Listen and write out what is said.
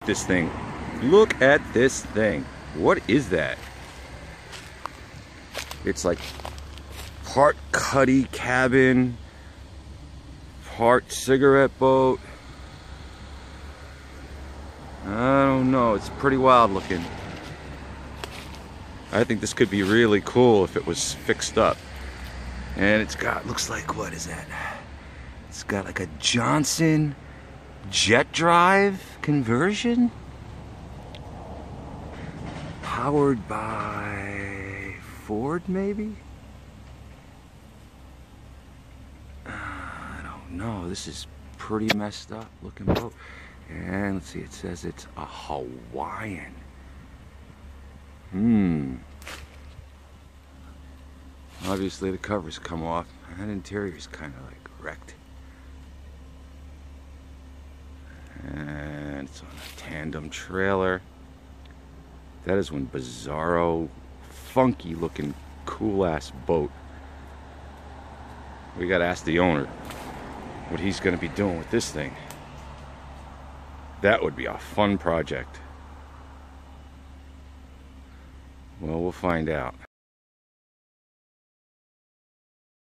this thing. Look at this thing. What is that? It's like part cuddy cabin, part cigarette boat. I don't know, it's pretty wild looking. I think this could be really cool if it was fixed up. And it's got, looks like, what is that? It's got like a Johnson jet drive conversion? Powered by Ford, maybe? I don't know. This is pretty messed up looking boat. And let's see, it says it's a Hawaiian. Obviously the covers come off. That interior's kind of like wrecked. And it's on a tandem trailer. That is one bizarro, funky looking, cool ass boat. We gotta ask the owner what he's gonna be doing with this thing. That would be a fun project. Well, we'll find out.